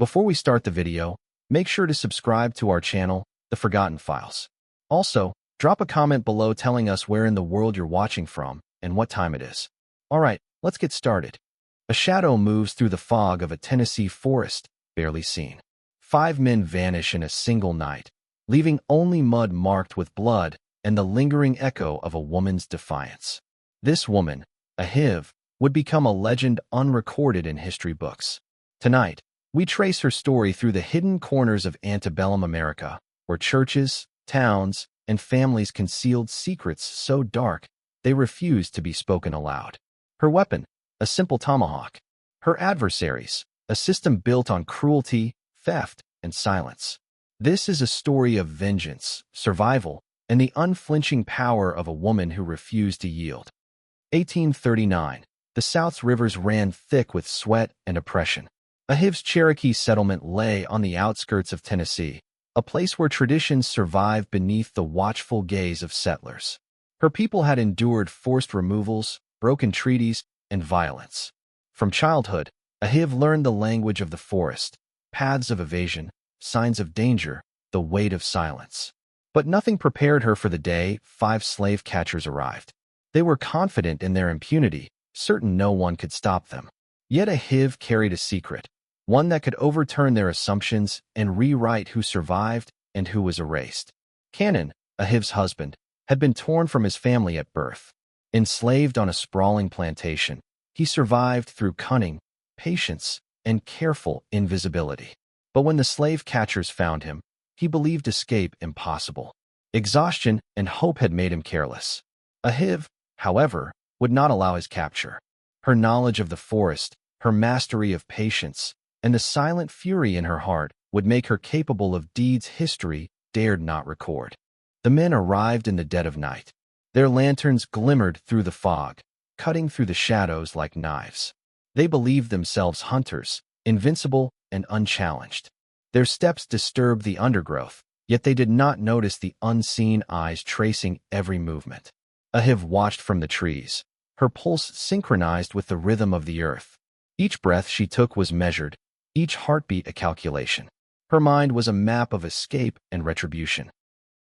Before we start the video, make sure to subscribe to our channel, The Forgotten Files. Also, drop a comment below telling us where in the world you're watching from and what time it is. Alright, let's get started. A shadow moves through the fog of a Tennessee forest, barely seen. 5 men vanish in a single night, leaving only mud marked with blood and the lingering echo of a woman's defiance. This woman, a HIV, would become a legend unrecorded in history books. Tonight, we trace her story through the hidden corners of antebellum America, where churches, towns, and families concealed secrets so dark they refused to be spoken aloud. Her weapon, a simple tomahawk. Her adversaries, a system built on cruelty, theft, and silence. This is a story of vengeance, survival, and the unflinching power of a woman who refused to yield. 1839. The South's rivers ran thick with sweat and oppression. A HIV's Cherokee settlement lay on the outskirts of Tennessee, a place where traditions survived beneath the watchful gaze of settlers. Her people had endured forced removals, broken treaties, and violence. From childhood, a HIV learned the language of the forest, paths of evasion, signs of danger, the weight of silence. But nothing prepared her for the day 5 slave catchers arrived. They were confident in their impunity, certain no one could stop them. Yet a HIV carried a secret, one that could overturn their assumptions and rewrite who survived and who was erased. Cannon, a HIV's husband, had been torn from his family at birth. Enslaved on a sprawling plantation, he survived through cunning, patience, and careful invisibility. But when the slave catchers found him, he believed escape impossible. Exhaustion and hope had made him careless. A HIV, however, would not allow his capture. Her knowledge of the forest, her mastery of patience, and the silent fury in her heart would make her capable of deeds history dared not record. The men arrived in the dead of night. Their lanterns glimmered through the fog, cutting through the shadows like knives. They believed themselves hunters, invincible and unchallenged. Their steps disturbed the undergrowth, yet they did not notice the unseen eyes tracing every movement. A HIV watched from the trees, her pulse synchronized with the rhythm of the earth. Each breath she took was measured, each heartbeat a calculation. Her mind was a map of escape and retribution.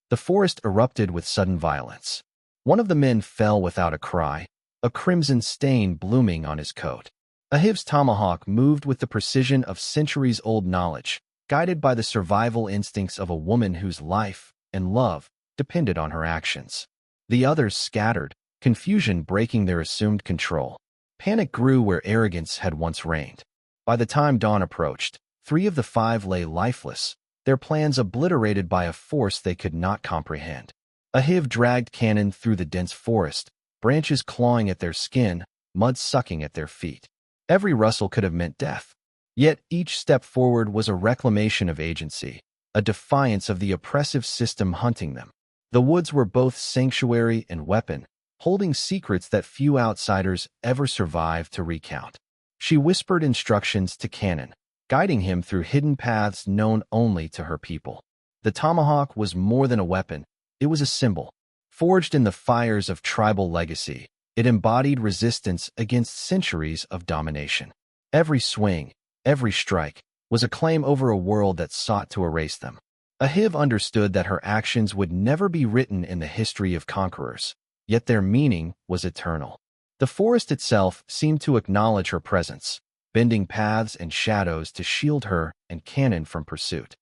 The forest erupted with sudden violence. One of the men fell without a cry, a crimson stain blooming on his coat. A HIV's tomahawk moved with the precision of centuries-old knowledge, guided by the survival instincts of a woman whose life and love depended on her actions. The others scattered, confusion breaking their assumed control. Panic grew where arrogance had once reigned. By the time dawn approached, 3 of the 5 lay lifeless, their plans obliterated by a force they could not comprehend. A HIV dragged Cannon through the dense forest, branches clawing at their skin, mud sucking at their feet. Every rustle could have meant death. Yet each step forward was a reclamation of agency, a defiance of the oppressive system hunting them. The woods were both sanctuary and weapon, holding secrets that few outsiders ever survived to recount. She whispered instructions to Cannon, guiding him through hidden paths known only to her people. The tomahawk was more than a weapon, it was a symbol. Forged in the fires of tribal legacy, it embodied resistance against centuries of domination. Every swing, every strike, was a claim over a world that sought to erase them. A HIV understood that her actions would never be written in the history of conquerors, yet their meaning was eternal. The forest itself seemed to acknowledge her presence, bending paths and shadows to shield her and Cannon from pursuit.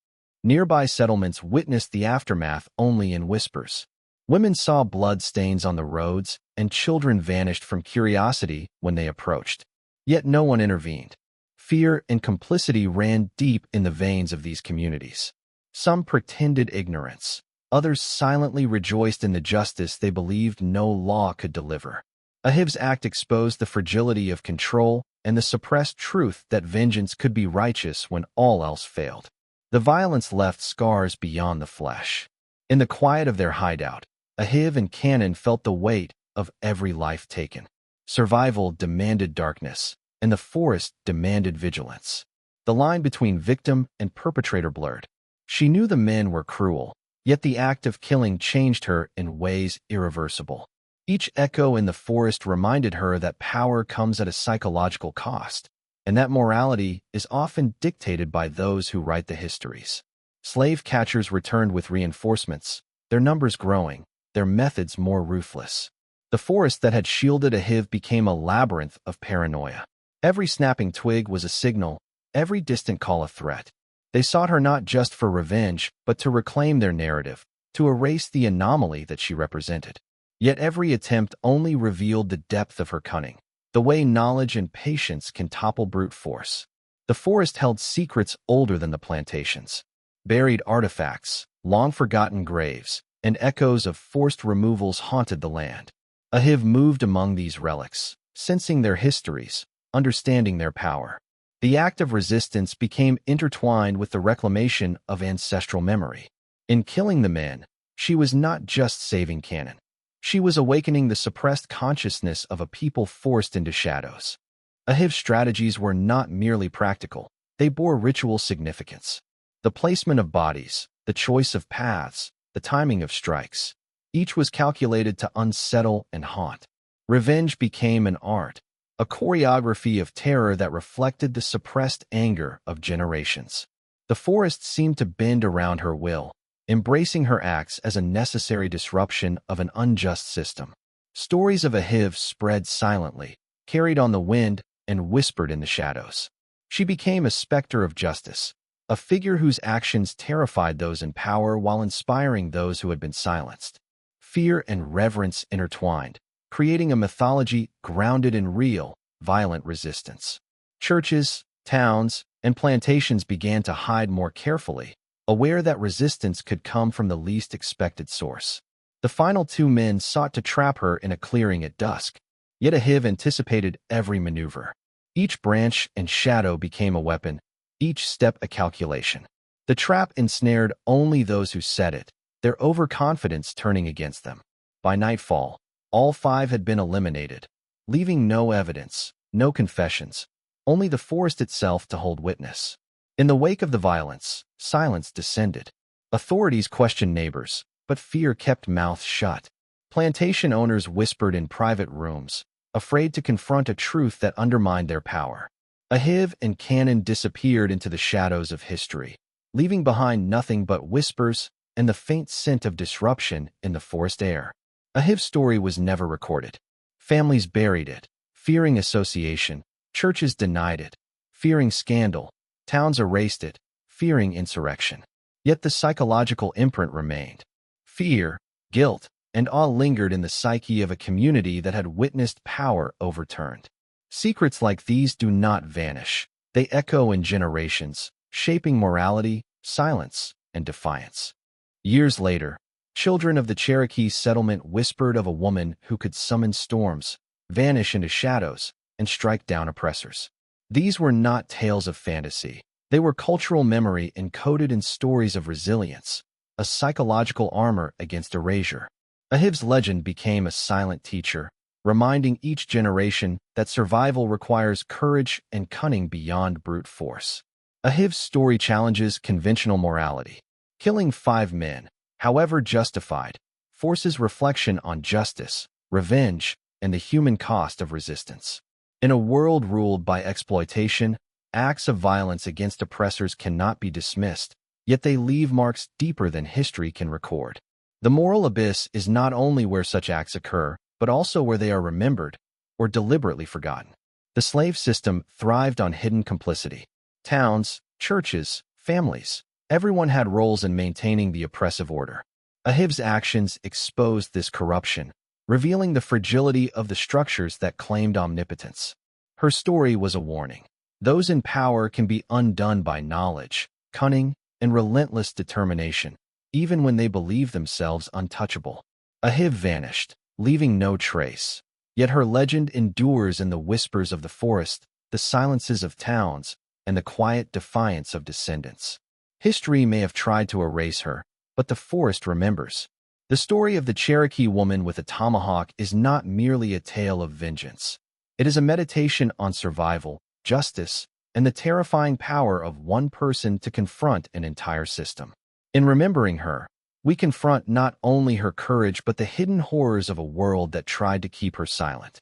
Nearby settlements witnessed the aftermath only in whispers. Women saw blood stains on the roads, and children vanished from curiosity when they approached. Yet no one intervened. Fear and complicity ran deep in the veins of these communities. Some pretended ignorance. Others silently rejoiced in the justice they believed no law could deliver. A HIV's act exposed the fragility of control and the suppressed truth that vengeance could be righteous when all else failed. The violence left scars beyond the flesh. In the quiet of their hideout, a HIV and Cannon felt the weight of every life taken. Survival demanded darkness, and the forest demanded vigilance. The line between victim and perpetrator blurred. She knew the men were cruel, yet the act of killing changed her in ways irreversible. Each echo in the forest reminded her that power comes at a psychological cost. and that morality is often dictated by those who write the histories. Slave catchers returned with reinforcements, their numbers growing, their methods more ruthless. The forest that had shielded Ahiv became a labyrinth of paranoia. Every snapping twig was a signal, every distant call a threat. They sought her not just for revenge, but to reclaim their narrative, to erase the anomaly that she represented. Yet every attempt only revealed the depth of her cunning, the way knowledge and patience can topple brute force. The forest held secrets older than the plantations. Buried artifacts, long-forgotten graves, and echoes of forced removals haunted the land. Ahiv moved among these relics, sensing their histories, understanding their power. The act of resistance became intertwined with the reclamation of ancestral memory. In killing the men, she was not just saving Canaan. She was awakening the suppressed consciousness of a people forced into shadows. Ahiv's strategies were not merely practical, they bore ritual significance. The placement of bodies, the choice of paths, the timing of strikes, each was calculated to unsettle and haunt. Revenge became an art, a choreography of terror that reflected the suppressed anger of generations. The forest seemed to bend around her will, embracing her acts as a necessary disruption of an unjust system. Stories of Ahiv spread silently, carried on the wind, and whispered in the shadows. She became a specter of justice, a figure whose actions terrified those in power while inspiring those who had been silenced. Fear and reverence intertwined, creating a mythology grounded in real, violent resistance. Churches, towns, and plantations began to hide more carefully, aware that resistance could come from the least expected source. The final two men sought to trap her in a clearing at dusk, yet Ahiv anticipated every maneuver. Each branch and shadow became a weapon, each step a calculation. The trap ensnared only those who set it, their overconfidence turning against them. By nightfall, all five had been eliminated, leaving no evidence, no confessions, only the forest itself to hold witness. In the wake of the violence, silence descended. Authorities questioned neighbors, but fear kept mouths shut. Plantation owners whispered in private rooms, afraid to confront a truth that undermined their power. Ahiv and Canaan disappeared into the shadows of history, leaving behind nothing but whispers and the faint scent of disruption in the forest air. Ahiv's story was never recorded. Families buried it, fearing association. Churches denied it, fearing scandal. Towns erased it, fearing insurrection. Yet the psychological imprint remained. Fear, guilt, and awe lingered in the psyche of a community that had witnessed power overturned. Secrets like these do not vanish. They echo in generations, shaping morality, silence, and defiance. Years later, children of the Cherokee settlement whispered of a woman who could summon storms, vanish into shadows, and strike down oppressors. These were not tales of fantasy. They were cultural memory encoded in stories of resilience, a psychological armor against erasure. Ahiv's legend became a silent teacher, reminding each generation that survival requires courage and cunning beyond brute force. Ahiv's story challenges conventional morality. Killing 5 men, however justified, forces reflection on justice, revenge, and the human cost of resistance. In a world ruled by exploitation, acts of violence against oppressors cannot be dismissed, yet they leave marks deeper than history can record. The moral abyss is not only where such acts occur, but also where they are remembered or deliberately forgotten. The slave system thrived on hidden complicity. Towns, churches, families, everyone had roles in maintaining the oppressive order. Ahiv's actions exposed this corruption, revealing the fragility of the structures that claimed omnipotence. Her story was a warning. Those in power can be undone by knowledge, cunning, and relentless determination, even when they believe themselves untouchable. Ahiv vanished, leaving no trace. Yet her legend endures in the whispers of the forest, the silences of towns, and the quiet defiance of descendants. History may have tried to erase her, but the forest remembers. The story of the Cherokee woman with a tomahawk is not merely a tale of vengeance. It is a meditation on survival, justice, and the terrifying power of one person to confront an entire system. In remembering her, we confront not only her courage but the hidden horrors of a world that tried to keep her silent.